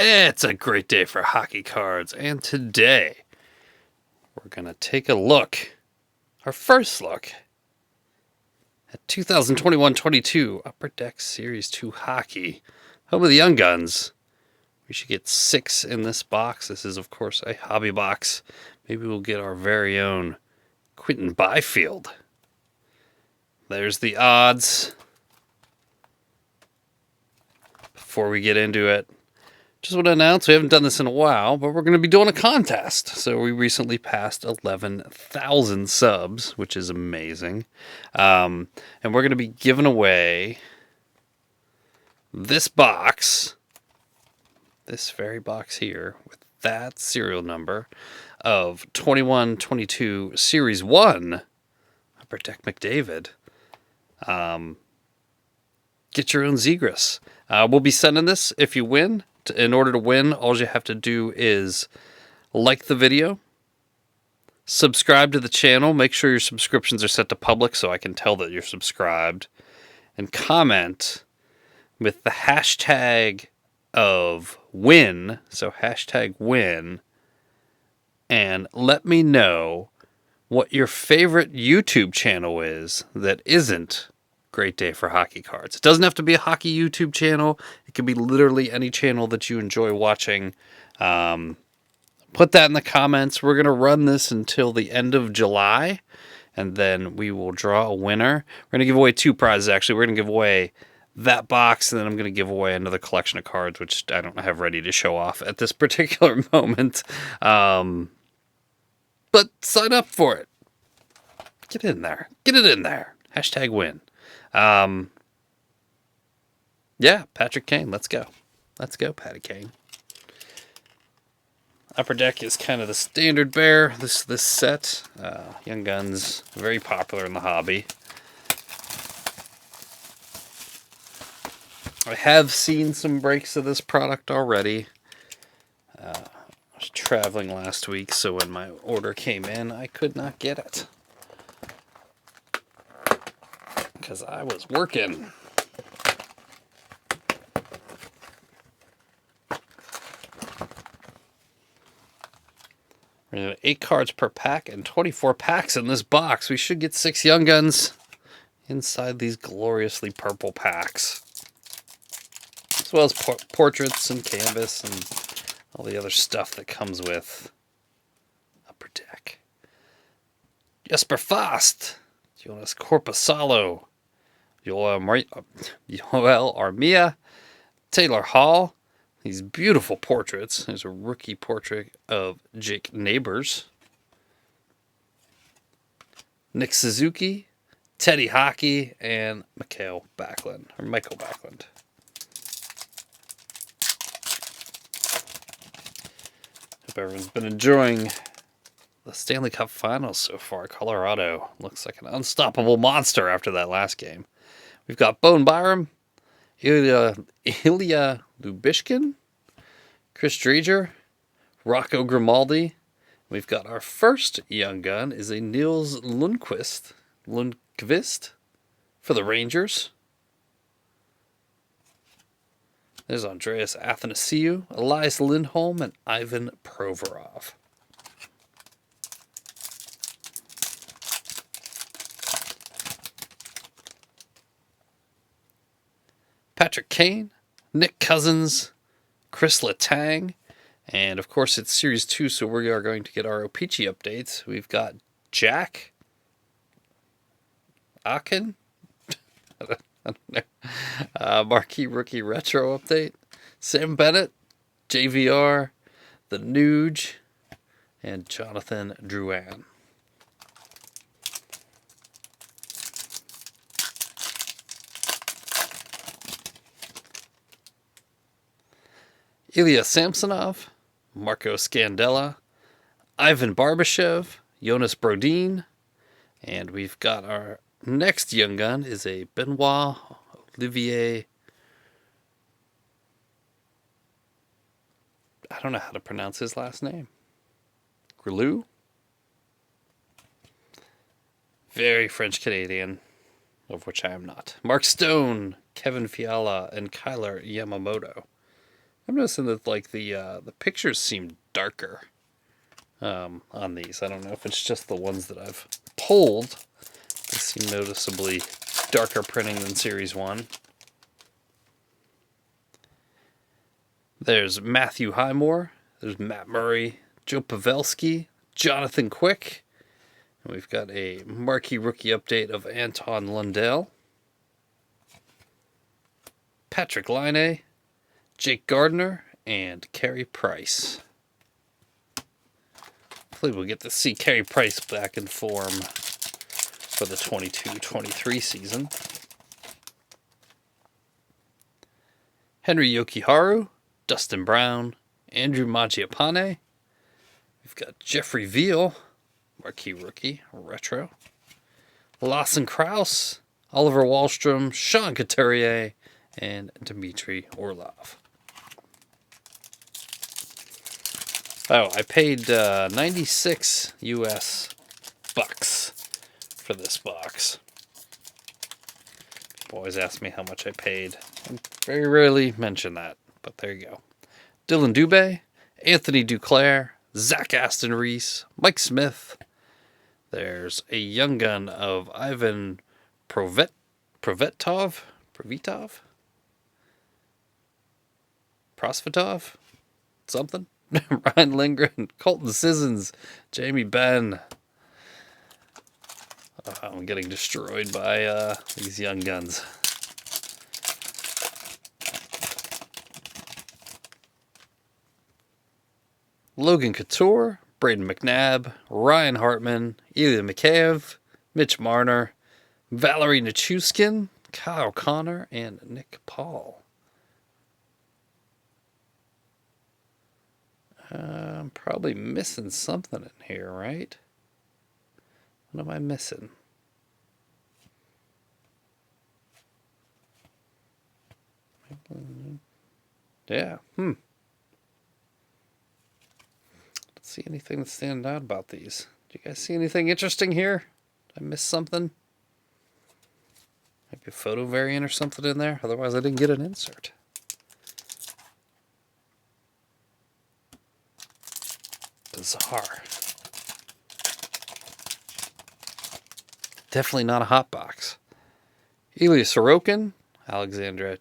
It's a great day for hockey cards, and today we're going to take a look, our first look, at 2021-22 Upper Deck Series 2 Hockey. Home of the Young Guns. We should get 6 in this box. This is, of course, a hobby box. Maybe we'll get our very own Quentin Byfield. There's the odds. Before we get into it, just want to announce we haven't done this in a while, but we're going to be doing a contest. So we recently passed 11,000 subs, which is amazing. And we're going to be giving away this box, this very box here, with that serial number of 21-22 Series 1 Upper Deck McDavid. Get your own Zegras. We'll be sending this if you win. In order to win, all you have to do is like the video, subscribe to the channel, make sure your subscriptions are set to public so I can tell that you're subscribed, and comment with the hashtag of win, so hashtag win, and let me know what your favorite YouTube channel is that isn't Great Day for Hockey Cards. It doesn't have to be a hockey YouTube channel. It can be literally any channel that you enjoy watching. Put that in the comments. We're going to run this until the end of July, and then we will draw a winner. We're going to give away 2 prizes, actually. We're going to give away that box, and then I'm going to give away another collection of cards, which I don't have ready to show off at this particular moment. But sign up for it. Get in there. Get it in there. Hashtag win. Yeah, Patrick Kane, let's go. Let's go, Patty Kane. Upper Deck is kind of the standard bearer, this set. Young Guns, very popular in the hobby. I have seen some breaks of this product already. I was traveling last week, so when my order came in, I could not get it. Because I was working. We're going to have 8 cards per pack and 24 packs in this box. We should get 6 Young Guns inside these gloriously purple packs. As well as portraits and canvas and all the other stuff that comes with Upper Deck. Jesper Fast, Jonas Korpisalo, Joel Armia, Taylor Hall. These beautiful portraits. There's a rookie portrait of Jake Neighbors. Nick Suzuki, Teddy Hockey, and Michael Backlund. Hope everyone's been enjoying the Stanley Cup Finals so far. Colorado looks like an unstoppable monster after that last game. We've got Bone Byram, Ilya Lubishkin, Chris Dreger, Rocco Grimaldi. We've got our first Young Gun is a Nils Lundqvist for the Rangers. There's Andreas Athanasiou, Elias Lindholm, and Ivan Provorov. Patrick Kane, Nick Cousins, Chris Letang, and of course it's Series 2, so we are going to get our O-Pee-Chee updates. We've got Jack Akin, I don't know, Marquee Rookie Retro update, Sam Bennett, JVR, The Nuge, and Jonathan Drouin. Ilya Samsonov, Marco Scandella, Ivan Barbashev, Jonas Brodin, and we've got our next Young Gun is a Benoit Olivier. I don't know how to pronounce his last name. Grilou? Very French-Canadian, of which I am not. Mark Stone, Kevin Fiala, and Kyler Yamamoto. I'm noticing that like the pictures seem darker on these. I don't know if it's just the ones that I've pulled. They seem noticeably darker printing than Series 1. There's Matthew Highmore. There's Matt Murray, Joe Pavelski, Jonathan Quick. And we've got a marquee rookie update of Anton Lundell, Patrick Laine, Jake Gardiner, and Carey Price. Hopefully we'll get to see Carey Price back in form for the 22-23 season. Henry Yokiharu, Dustin Brown, Andrew Mangiapane. We've got Jeffrey Veal, marquee rookie, retro. Lawson Krause, Oliver Wahlstrom, Sean Couturier, and Dmitry Orlov. Oh, I paid 96 U.S. bucks for this box. People always ask me how much I paid. I very rarely mention that, but there you go. Dylan Dubé, Anthony Duclair, Zach Aston Reese, Mike Smith. There's a young gun of Ivan Prosvetov, something. Ryan Lindgren, Colton Sissons, Jamie Benn. I'm getting destroyed by these young guns. Logan Couture, Braden McNabb, Ryan Hartman, Ilya Mikheyev, Mitch Marner, Valerie Nichushkin, Kyle Connor, and Nick Paul. I'm probably missing something in here, right? What am I missing? Yeah, see anything that's standing out about these. Do you guys see anything interesting here? Did I miss something? Maybe a photo variant or something in there? Otherwise, I didn't get an insert. Bizarre. Definitely not a hot box. Ilya Sorokin, Alexander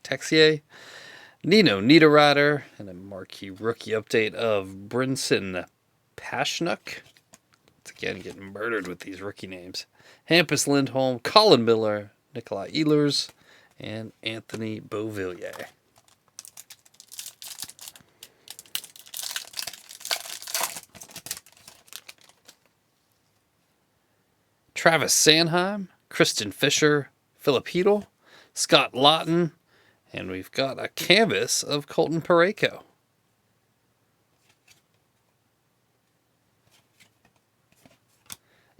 Texier, Nino Niederreiter, and a marquee rookie update of Brinson Pashnuk. It's again getting murdered with these rookie names. Hampus Lindholm, Colin Miller, Nikolai Ehlers, and Anthony Beauvillier. Travis Sanheim, Kristen Fisher, Philip Hedel, Scott Lawton, and we've got a canvas of Colton Parayko.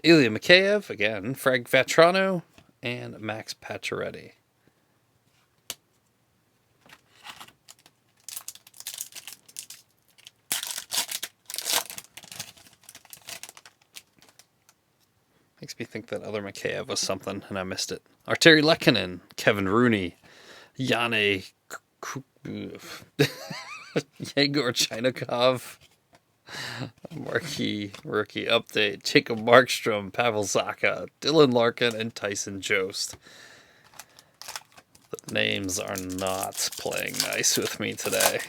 Ilya Mikheyev, again, Frank Vatrano, and Max Pacioretty. Makes me think that other Mikheyev was something, and I missed it. Arturi Lehkonen, Kevin Rooney, Yane Yegor Chinakhov, marquee rookie update, Jacob Markstrom, Pavel Zacha, Dylan Larkin, and Tyson Jost. The names are not playing nice with me today.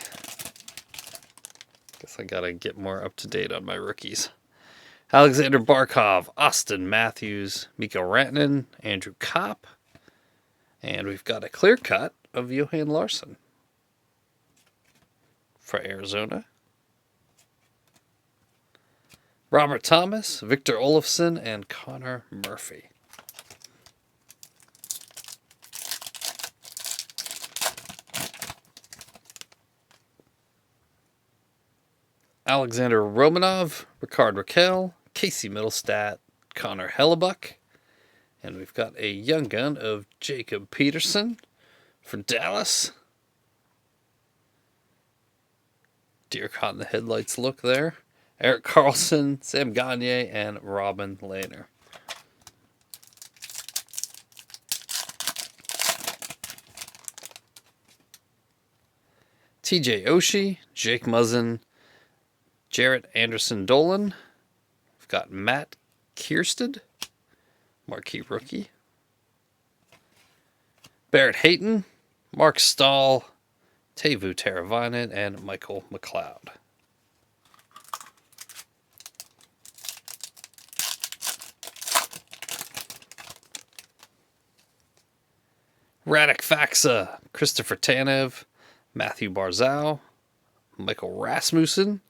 Guess I gotta get more up to date on my rookies. Alexander Barkov, Austin Matthews, Mikko Rantanen, Andrew Kopp, and we've got a clear cut of Johan Larsson for Arizona. Robert Thomas, Victor Olofsson, and Connor Murphy. Alexander Romanov, Ricard Raquel, Casey Middlestat, Connor Hellebuck, and we've got a young gun of Jacob Peterson for Dallas. Deer caught in the headlights look there. Eric Carlson, Sam Gagne, and Robin Lehner. TJ Oshie, Jake Muzzin, Jarrett Anderson Dolan. We've got Matt Kiersted, marquee rookie. Barrett Hayton, Mark Stahl, Teuvo Teravainen, and Michael McLeod. Radek Faksa, Christopher Tanev, Matthew Barzal, Michael Rasmussen,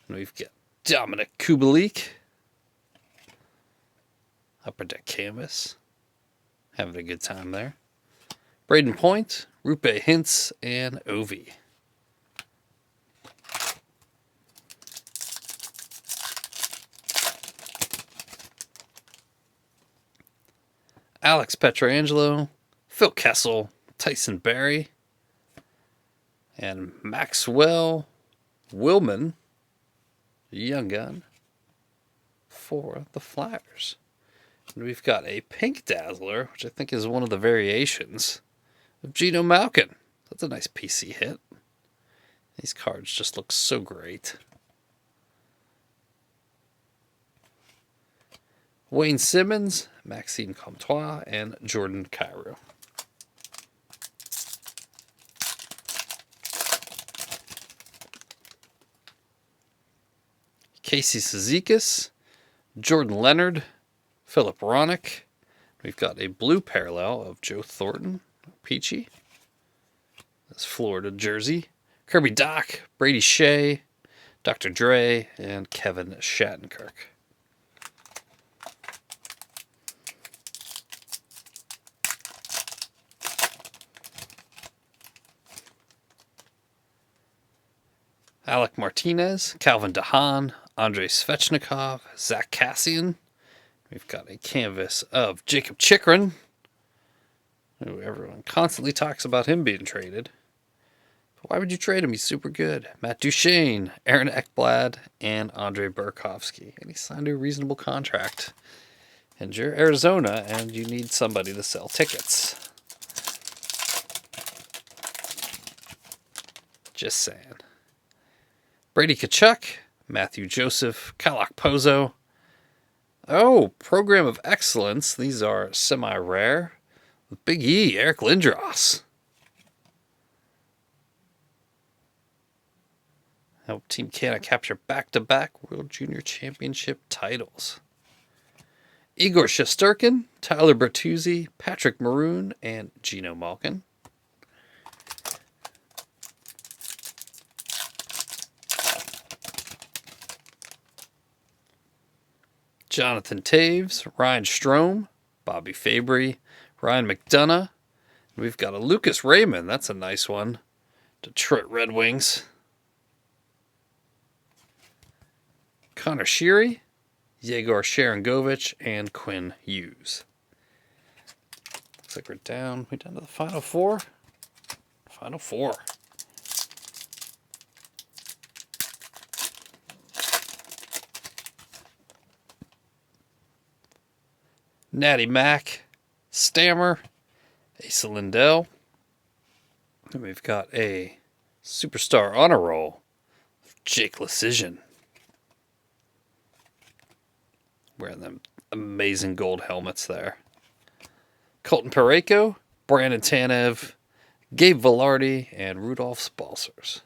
and we've got Dominic Kubalik. Upper Deck canvas. Having a good time there. Braden Point, Rupe Hintz, and Ovi. Alex Petrangelo, Phil Kessel, Tyson Barrie, and Maxwell Willman, young gun, for the Flyers. And we've got a pink Dazzler, which I think is one of the variations of Geno Malkin. That's a nice PC hit. These cards just look so great. Wayne Simmons, Maxime Comtois, and Jordan Kyrou. Casey Cizikas, Jordan Leonard, Philip Ronick. We've got a blue parallel of Joe Thornton, Peachy. That's Florida jersey. Kirby Doc, Brady Shea, Dr. Dre, and Kevin Shattenkirk. Alec Martinez, Calvin DeHaan, Andrei Svechnikov, Zach Kassian. We've got a canvas of Jacob Chikrin, who everyone constantly talks about him being traded. But why would you trade him? He's super good. Matt Duchene, Aaron Ekblad, and Andrei Burakovsky. And he signed a reasonable contract. And you're Arizona, and you need somebody to sell tickets. Just saying. Brady Tkachuk, Matthew Joseph, Kalak Pozo. Oh, Program of Excellence. These are semi-rare. With Big E, Eric Lindros. Help Team Canada capture back-to-back World Junior Championship titles. Igor Shesterkin, Tyler Bertuzzi, Patrick Maroon, and Geno Malkin. Jonathan Taves, Ryan Strome, Bobby Fabry, Ryan McDonough. We've got a Lucas Raymond. That's a nice one. Detroit Red Wings. Connor Sheary, Yegor Sharangovich, and Quinn Hughes. Looks like we're down to the final four. Final four. Natty Mac, Stammer, Asa Lindell. And we've got a Superstar Honor Roll, Jake Lecision. Wearing them amazing gold helmets there. Colton Parayko, Brandon Tanev, Gabe Velarde, and Rudolph Spalsers.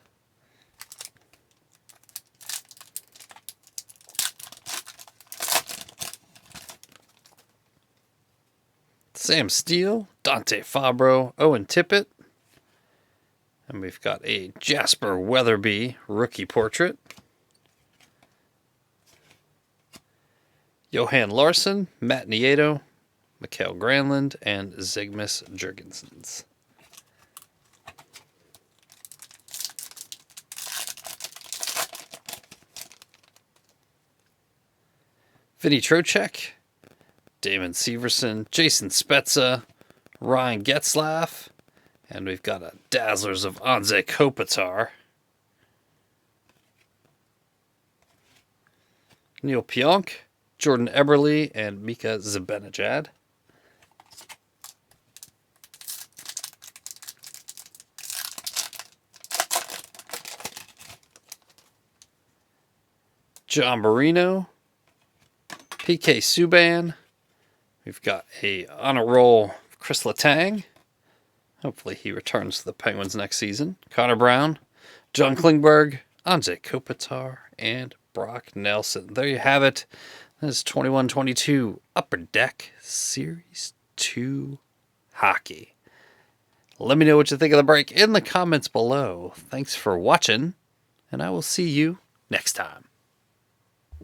Sam Steele, Dante Fabro, Owen Tippett. And we've got a Jasper Weatherby rookie portrait. Johan Larsson, Matt Nieto, Mikael Granlund, and Zygmus Jurgensens. Vinny Trocheck, Damon Severson, Jason Spezza, Ryan Getzlaff, and we've got a Dazzlers of Anze Kopitar. Neil Pionk, Jordan Eberle, and Mika Zibanejad. John Marino, PK Subban. We've got a on a roll Kris Letang. Hopefully he returns to the Penguins next season. Connor Brown, John Klingberg, Anze Kopitar, and Brock Nelson. There you have it. This is 21-22 Upper Deck Series 2 Hockey. Let me know what you think of the break in the comments below. Thanks for watching, and I will see you next time.